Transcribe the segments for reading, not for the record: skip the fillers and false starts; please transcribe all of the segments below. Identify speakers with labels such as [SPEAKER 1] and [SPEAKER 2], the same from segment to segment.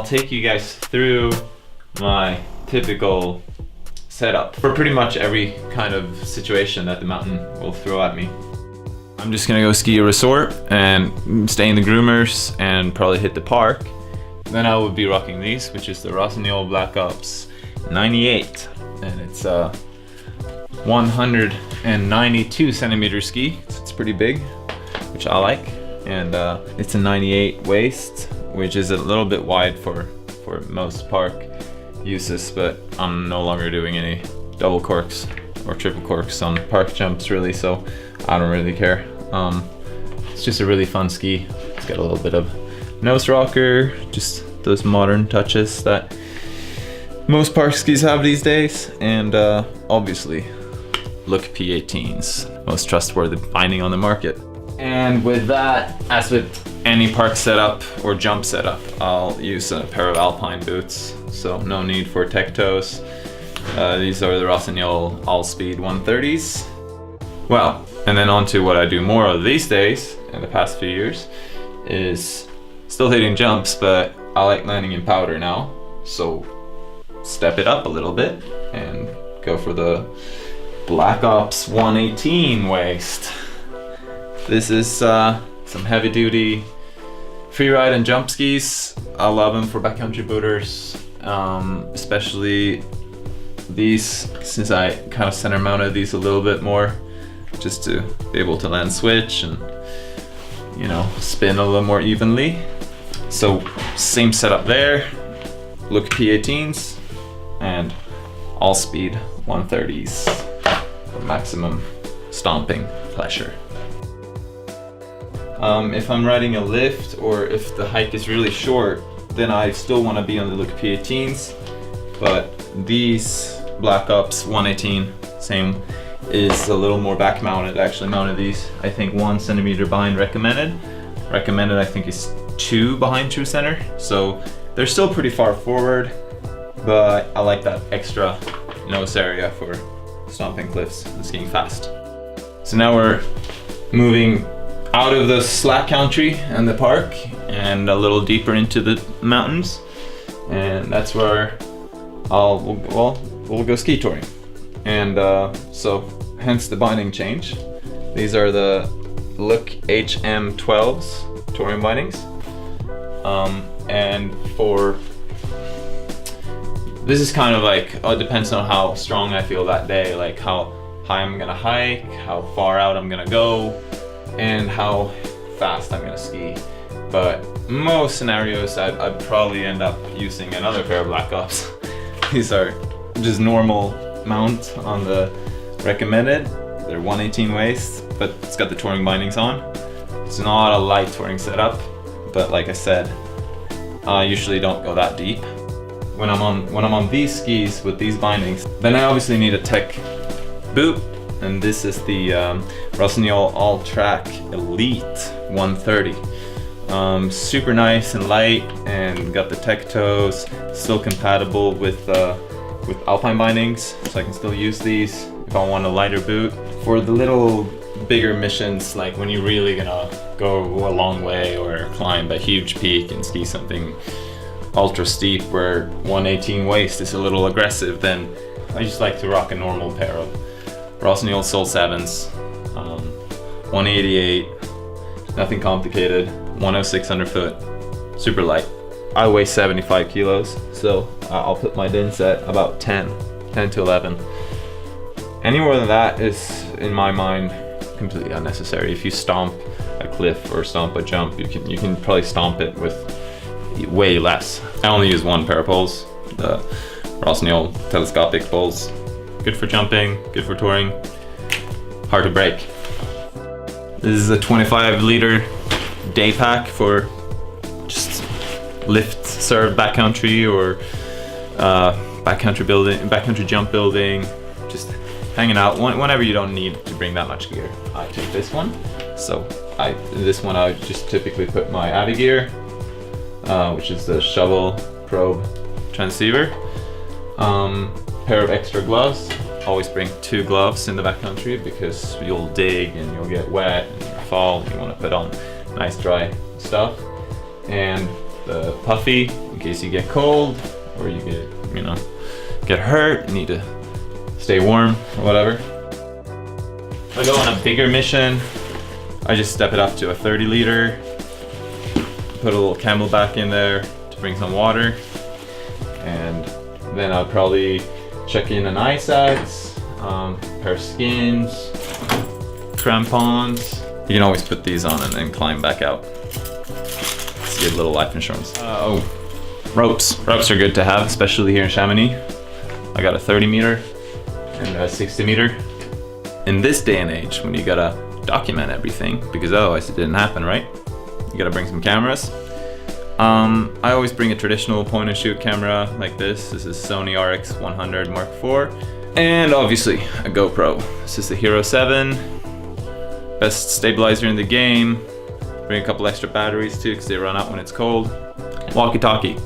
[SPEAKER 1] I'll take you guys through my typical setup for pretty much every kind of situation that the mountain will throw at me. I'm just gonna go ski a resort and stay in the groomers and probably hit the park. Then I will be rocking these, which is the Rossignol Black Ops 98, and it's a 192 centimeter ski, so it's pretty big, which I like. And it's a 98 waist, which is a little bit wide for most park uses, but I'm no longer doing any double corks or triple corks on park jumps really, so I don't really care. It's just a really fun ski. It's got a little bit of nose rocker, just those modern touches that most park skis have these days, and obviously Look P18s, most trustworthy binding on the market. And with that, as with any park setup or jump setup, I'll use a pair of alpine boots, so no need for tech toes. These are the Rossignol all-speed 130s. Well, and then on to what I do more of these days, in the past few years, is still hitting jumps, but I like landing in powder now, so step it up a little bit and go for the Black Ops 118 waist. This is some heavy duty freeride and jump skis. I love them for backcountry booters, especially these, since I kind of center mounted these a little bit more, just to be able to land switch and, you know, spin a little more evenly. So same setup there, Look P18s and all speed 130s for maximum stomping pleasure. If I'm riding a lift or if the hike is really short, then I still want to be on the Look P18s, but these Black Ops 118, same, is a little more back mounted. I actually mounted these, I think 1 centimeter behind recommended. Recommended I think is 2 behind true center, so they're still pretty far forward, but I like that extra nose area for stomping cliffs and skiing fast. So now we're moving out of the slack country and the park and a little deeper into the mountains, and that's where we'll go ski touring. And so hence the binding change. These are the Look HM12s touring bindings, and for this is kind of like, it depends on how strong I feel that day, like how high I'm gonna hike, how far out I'm gonna go, and how fast I'm gonna ski. But most scenarios I'd probably end up using another pair of Black Ops. These are just normal mount on the recommended. They're 118 waist, but it's got the touring bindings on. It's not a light touring setup, but like I said, I usually don't go that deep. When I'm on these skis with these bindings, then I obviously need a tech boot, and this is the Rossignol All Track Elite 130. Super nice and light, and got the tech toes, still compatible with alpine bindings, so I can still use these if I want a lighter boot. For the little bigger missions, like when you're really gonna go a long way or climb a huge peak and ski something ultra steep where 118 waist is a little aggressive, then I just like to rock a normal pair of Rossignol Soul 7s, 188, nothing complicated, 106 underfoot, super light. I weigh 75 kilos, so I'll put my DINs at about 10 to 11. Any more than that is, in my mind, completely unnecessary. If you stomp a cliff or stomp a jump, you can probably stomp it with way less. I only use 1 pair of poles, the Rossignol telescopic poles. Good for jumping, good for touring, hard to break. This is a 25-liter day pack for just lift serve backcountry or backcountry jump building, just hanging out whenever you don't need to bring that much gear. I took this one, so this one I just typically put my Avi gear, which is the shovel probe transceiver, pair of extra gloves. Always bring 2 gloves in the backcountry because you'll dig and you'll get wet and you'll fall and you want to put on nice dry stuff. And the puffy in case you get cold or you get, you know, get hurt, you need to stay warm or whatever. If I go on a bigger mission, I just step it up to a 30 liter, put a little camelback in there to bring some water, and then I'll probably check in an ice axe, pair of skins, crampons. You can always put these on and then climb back out. Let's get a little life insurance. Ropes. Ropes are good to have, especially here in Chamonix. I got a 30 meter and a 60 meter. In this day and age, when you gotta document everything, because otherwise it didn't happen, right? You gotta bring some cameras. I always bring a traditional point and shoot camera like this. This is Sony RX100 Mark IV. And obviously a GoPro. This is the Hero 7. Best stabilizer in the game. Bring a couple extra batteries too, because they run out when it's cold. Walkie-talkie.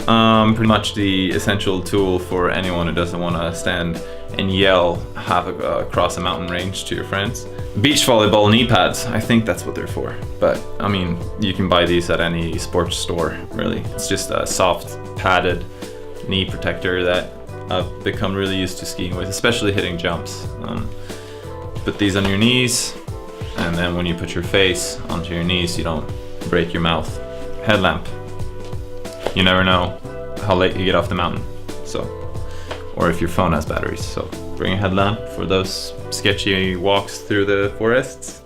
[SPEAKER 1] Pretty much the essential tool for anyone who doesn't want to stand and yell across a mountain range to your friends. Beach volleyball knee pads, I think that's what they're for. But I mean, you can buy these at any sports store, really. It's just a soft padded knee protector that I've become really used to skiing with, especially hitting jumps. Put these on your knees, and then when you put your face onto your knees, you don't break your mouth. Headlamp. You never know how late you get off the mountain, or if your phone has batteries. So bring a headlamp for those sketchy walks through the forests.